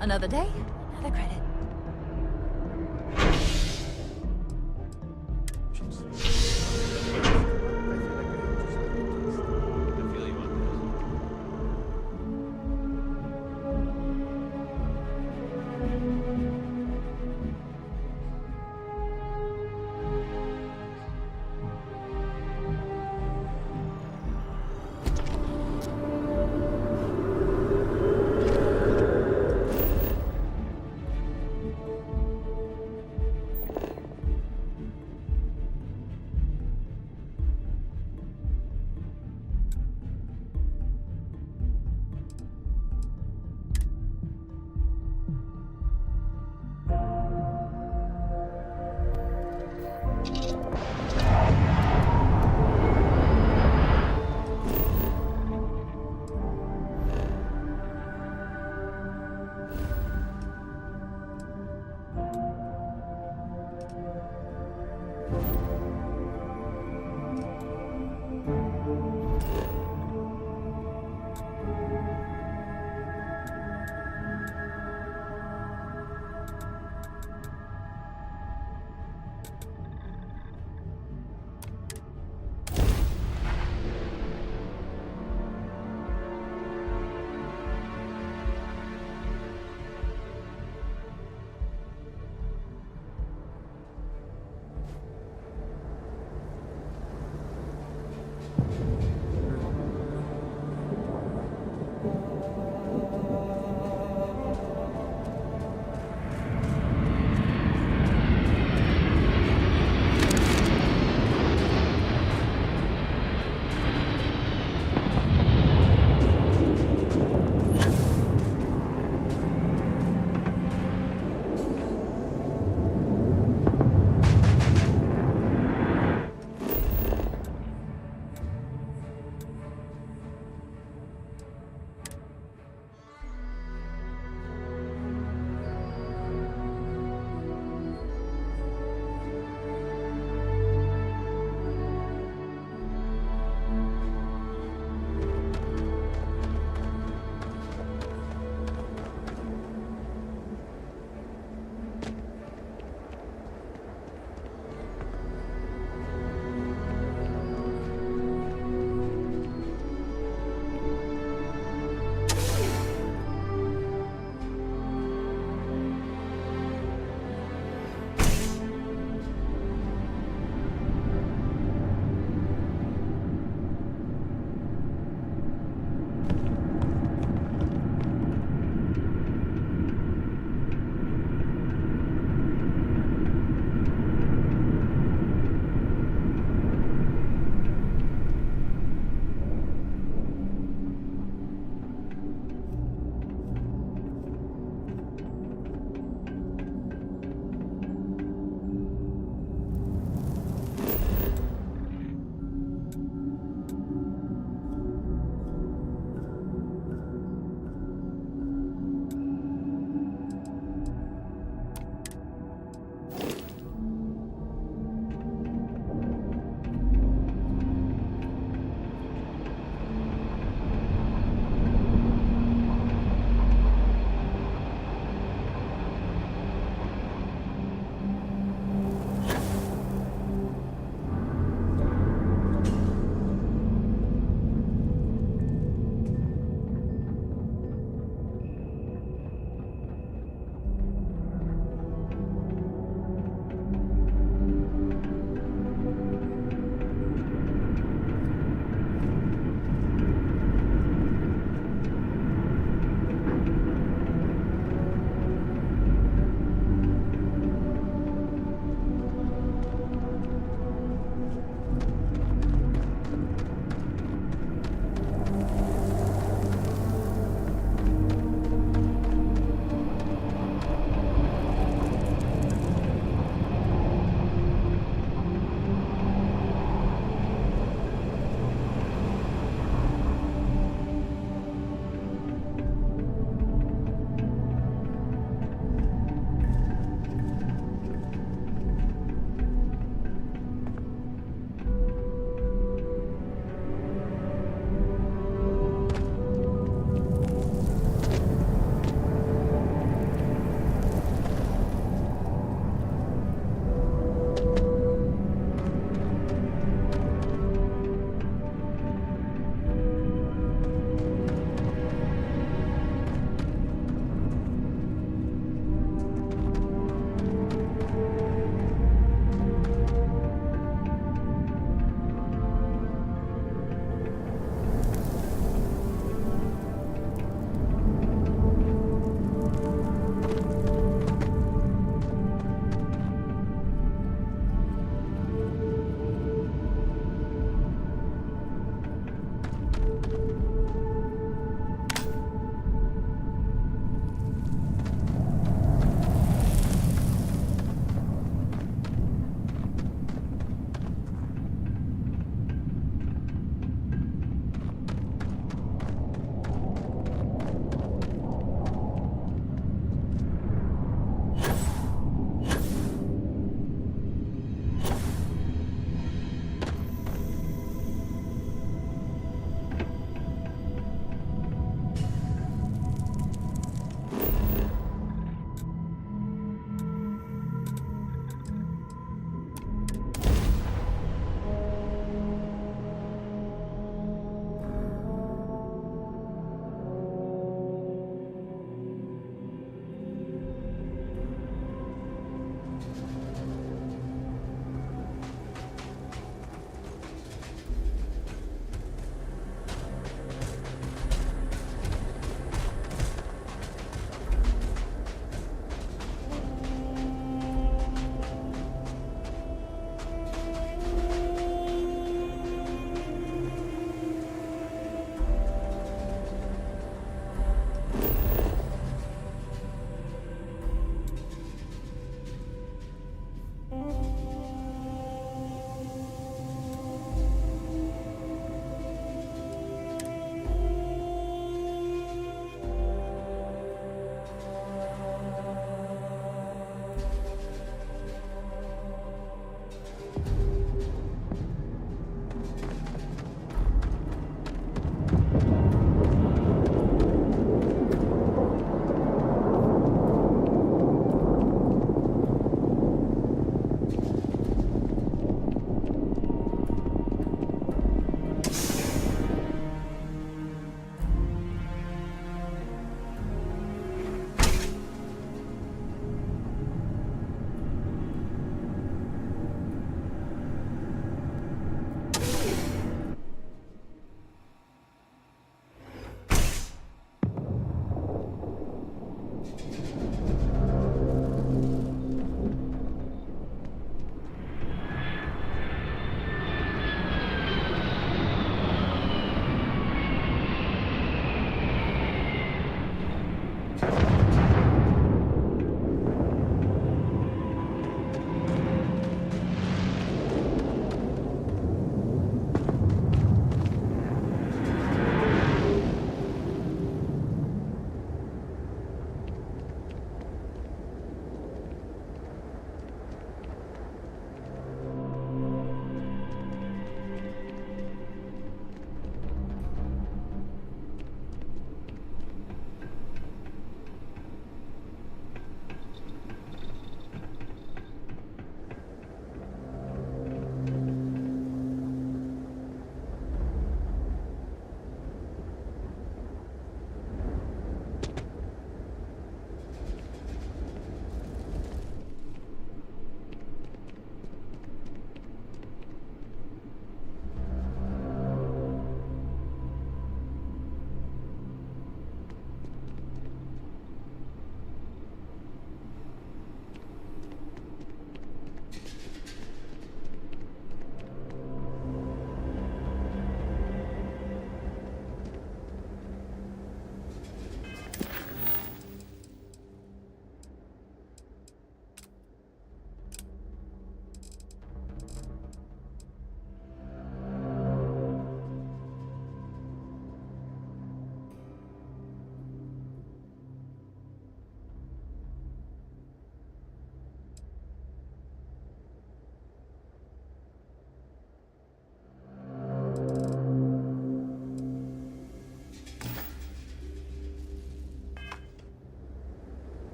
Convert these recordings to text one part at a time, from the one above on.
Another day, another credit.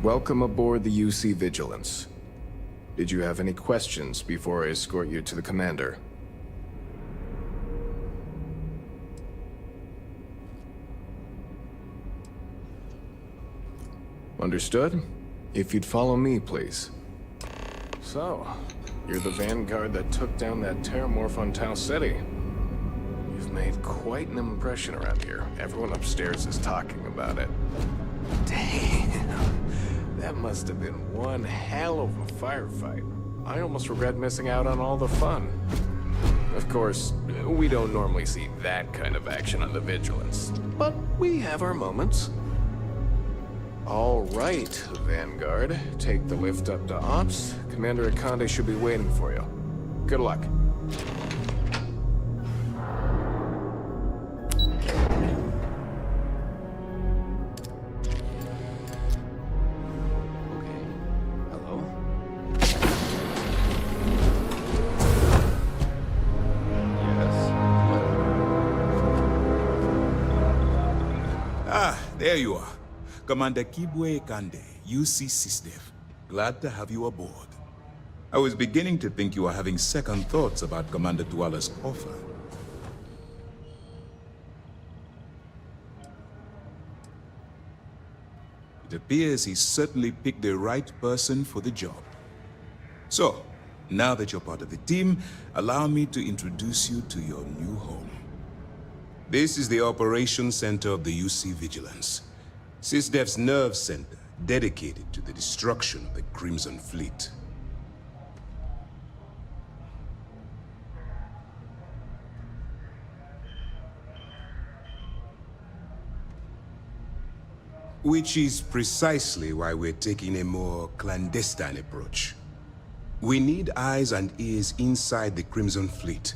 Welcome aboard the UC Vigilance. Did you have any questions before I escort you to the commander? Understood? If you'd follow me, please. So, you're the vanguard that took down that terramorph on Tau City. You've made quite an impression around here. Everyone upstairs is talking about it. Damn. That must have been one hell of a firefight. I almost regret missing out on all the fun. Of course, we don't normally see that kind of action on the Vigilance, but we have our moments. All right, Vanguard. Take the lift up to Ops. Commander Akande should be waiting for you. Good luck. There you are. Commander Kibwe Kande, UC SysDev. Glad to have you aboard. I was beginning to think you were having second thoughts about Commander Tuala's offer. It appears he certainly picked the right person for the job. So, now that you're part of the team, allow me to introduce you to your new home. This is the Operations Center of the UC Vigilance. SysDev's nerve center, dedicated to the destruction of the Crimson Fleet. Which is precisely why we're taking a more clandestine approach. We need eyes and ears inside the Crimson Fleet.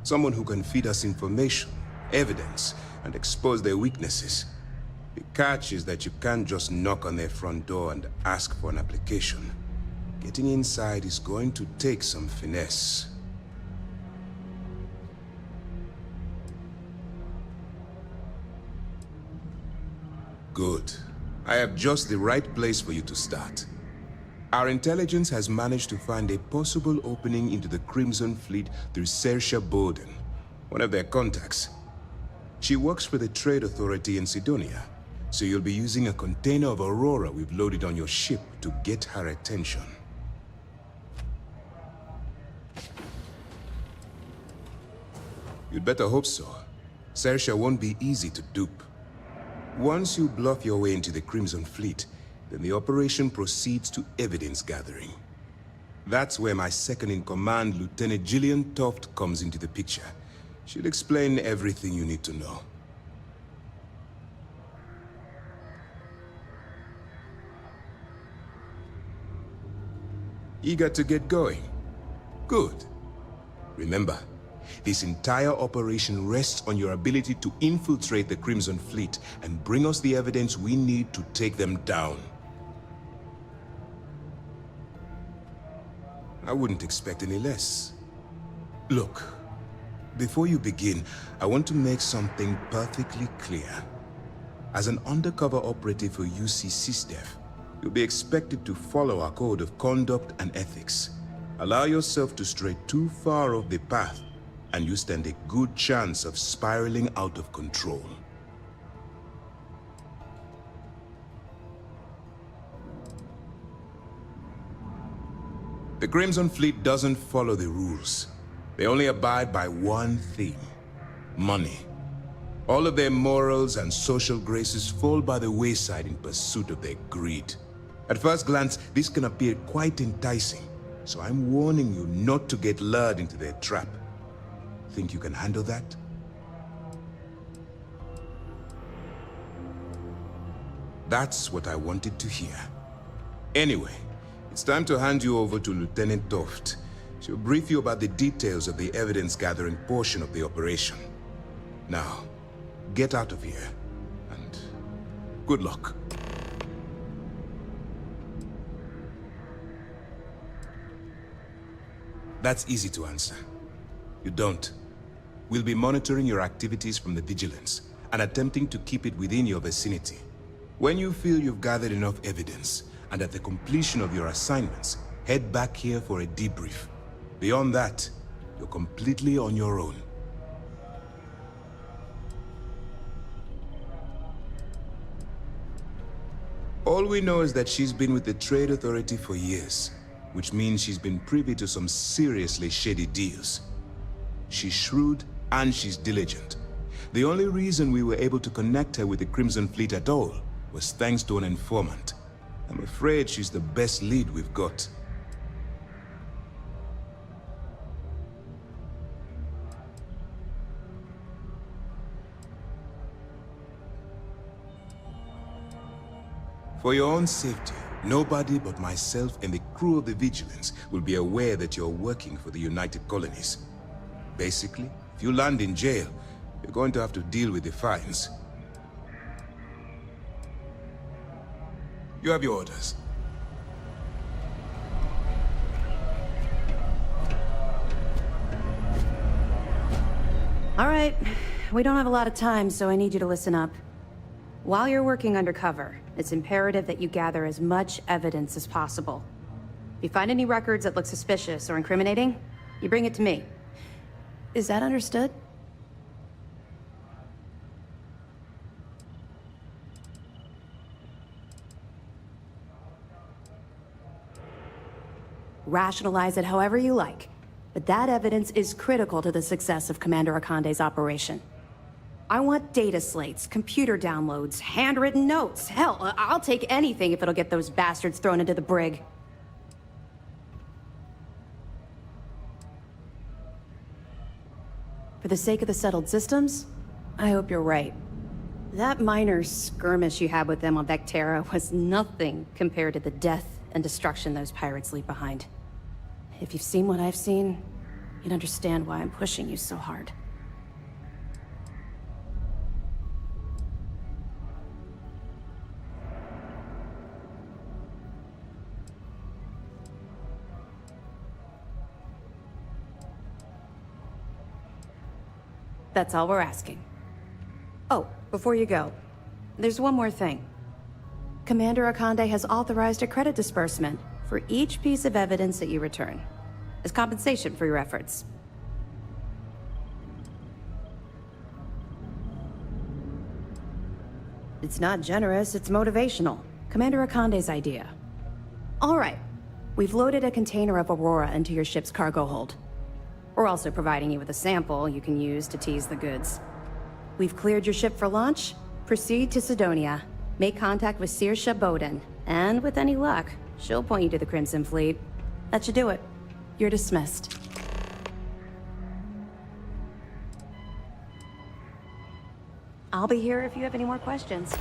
Someone who can feed us information, evidence, and expose their weaknesses. The catch is that you can't just knock on their front door and ask for an application. Getting inside is going to take some finesse. Good. I have just the right place for you to start. Our intelligence has managed to find a possible opening into the Crimson Fleet through Saoirse Bowden, one of their contacts. She works for the Trade Authority in Sidonia, so you'll be using a container of Aurora we've loaded on your ship to get her attention. You'd better hope so. Saoirse won't be easy to dupe. Once you bluff your way into the Crimson Fleet, then the operation proceeds to evidence gathering. That's where my second-in-command, Lieutenant Gillian Toft, comes into the picture. She'll explain everything you need to know. Eager to get going? Good. Remember, this entire operation rests on your ability to infiltrate the Crimson Fleet and bring us the evidence we need to take them down. I wouldn't expect any less. Look, before you begin, I want to make something perfectly clear. As an undercover operative for UC SysDev, you'll be expected to follow our code of conduct and ethics. Allow yourself to stray too far off the path, and you stand a good chance of spiraling out of control. The Crimson Fleet doesn't follow the rules. They only abide by one theme: money. All of their morals and social graces fall by the wayside in pursuit of their greed. At first glance, this can appear quite enticing, so I'm warning you not to get lured into their trap. Think you can handle that? That's what I wanted to hear. Anyway, it's time to hand you over to Lieutenant Toft. She'll brief you about the details of the evidence-gathering portion of the operation. Now, get out of here, and good luck. That's easy to answer. You don't. We'll be monitoring your activities from the Vigilance and attempting to keep it within your vicinity. When you feel you've gathered enough evidence and at the completion of your assignments, head back here for a debrief. Beyond that, you're completely on your own. All we know is that she's been with the Trade Authority for years, which means she's been privy to some seriously shady deals. She's shrewd and she's diligent. The only reason we were able to connect her with the Crimson Fleet at all was thanks to an informant. I'm afraid she's the best lead we've got. For your own safety, nobody but myself and the crew of the Vigilance will be aware that you're working for the United Colonies. Basically, if you land in jail, you're going to have to deal with the fines. You have your orders. All right, we don't have a lot of time, so I need you to listen up. While you're working undercover, it's imperative that you gather as much evidence as possible. If you find any records that look suspicious or incriminating, you bring it to me. Is that understood? Rationalize it however you like, but that evidence is critical to the success of Commander Akande's operation. I want data slates, computer downloads, handwritten notes. Hell, I'll take anything if it'll get those bastards thrown into the brig. For the sake of the settled systems, I hope you're right. That minor skirmish you had with them on Vectera was nothing compared to the death and destruction those pirates leave behind. If you've seen what I've seen, you'd understand why I'm pushing you so hard. That's all we're asking. Oh, before you go, there's one more thing. Commander Akande has authorized a credit disbursement for each piece of evidence that you return, as compensation for your efforts. It's not generous, it's motivational. Commander Akande's idea. All right, we've loaded a container of Aurora into your ship's cargo hold. We're also providing you with a sample you can use to tease the goods. We've cleared your ship for launch. Proceed to Sidonia. Make contact with Saoirse Bowden. And with any luck, she'll point you to the Crimson Fleet. That should do it. You're dismissed. I'll be here if you have any more questions.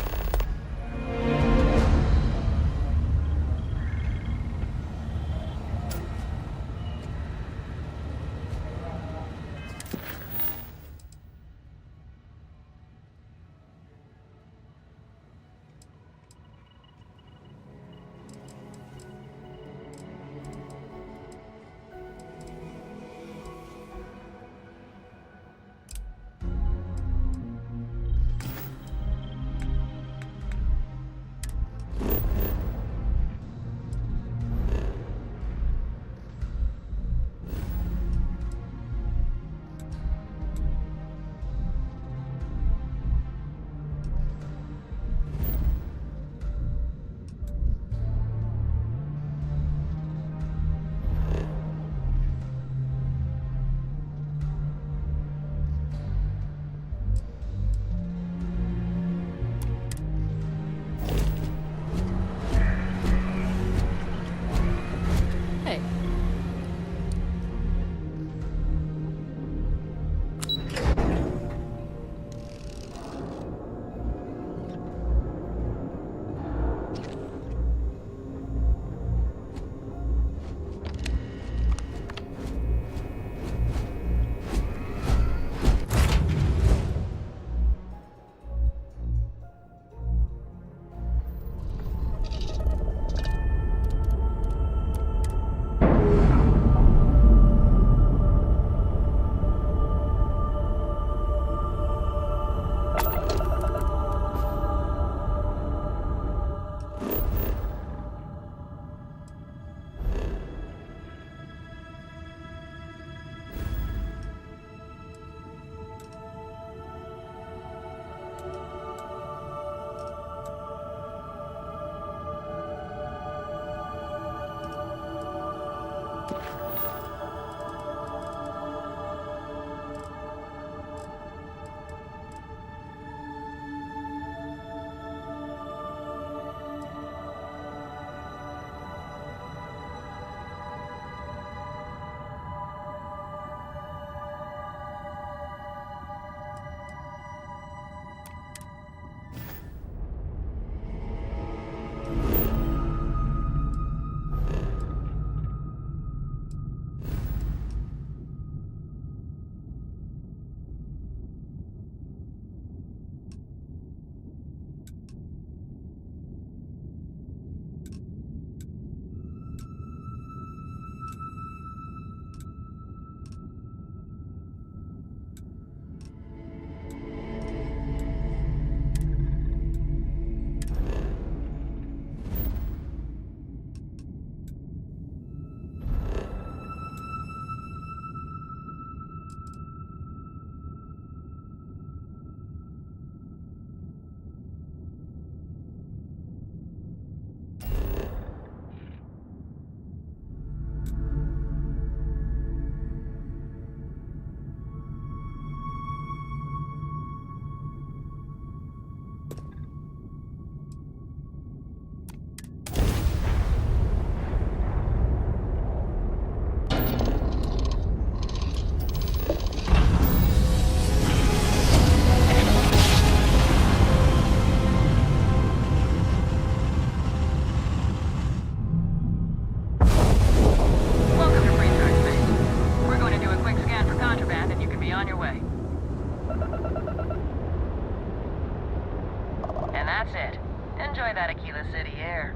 And that's it. Enjoy that Aquila City air.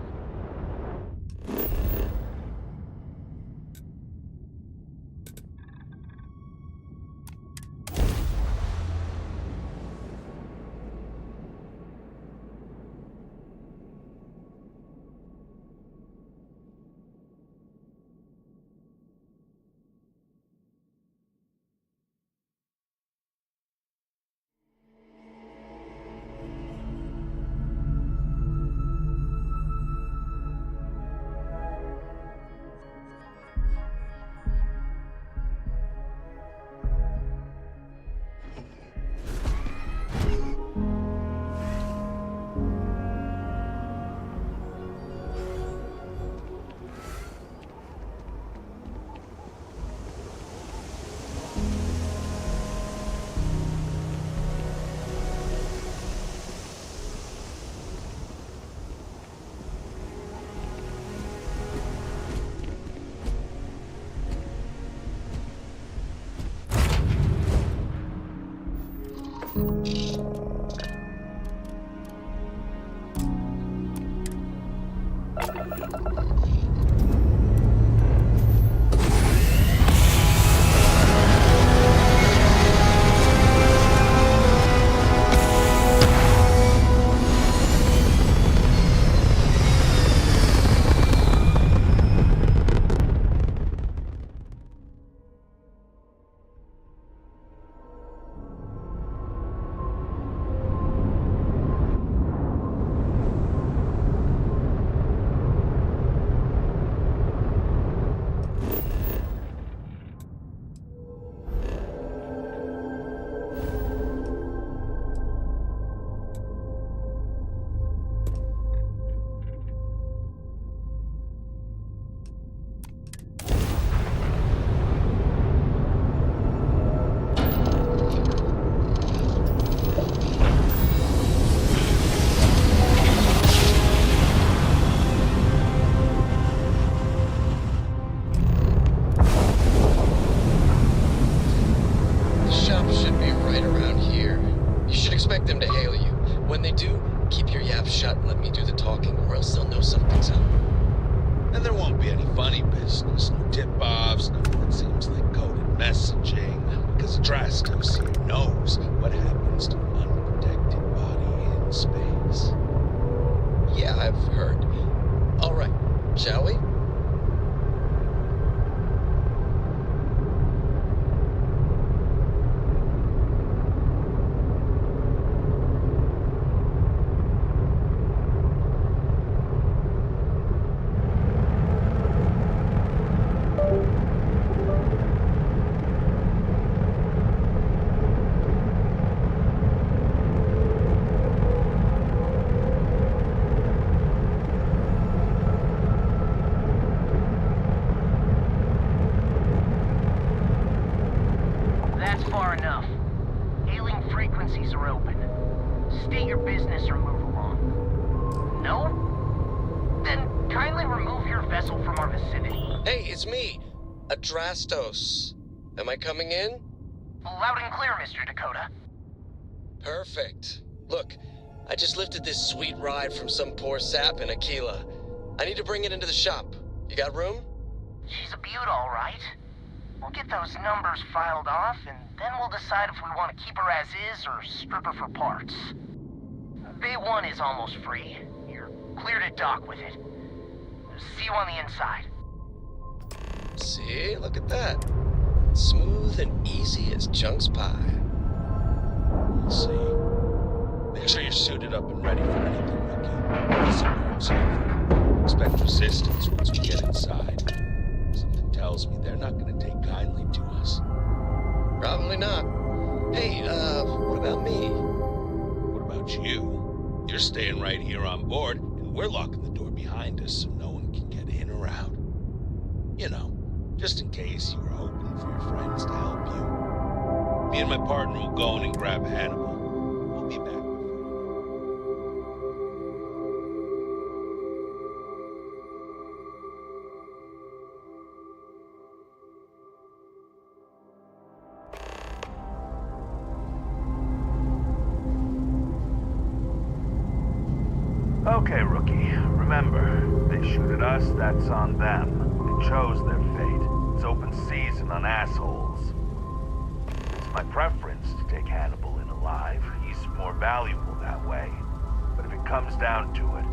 Am I coming in? Loud and clear, Mr. Dakota. Perfect. Look, I just lifted this sweet ride from some poor sap in Aquila. I need to bring it into the shop. You got room? She's a beaut, all right. We'll get those numbers filed off, and then we'll decide if we want to keep her as is or strip her for parts. Bay 1 is almost free. You're clear to dock with it. See you on the inside. See? Look at that. Smooth and easy as Chunk's pie. We'll see. Make sure you're suited up and ready for anything, Ricky. Listen to yourself. Expect resistance once we get inside. Something tells me they're not going to take kindly to us. Probably not. Hey, what about me? What about you? You're staying right here on board, and we're locking the door behind us so no one can get in or out. You know, just in case you were hoping for your friends to help you. Me and my partner will go in and grab Hannibal. We'll be back. Okay, rookie. Remember, they shoot at us, that's on them. They chose their fate. It's open season on assholes. It's my preference to take Hannibal in alive. He's more valuable that way. But if it comes down to it,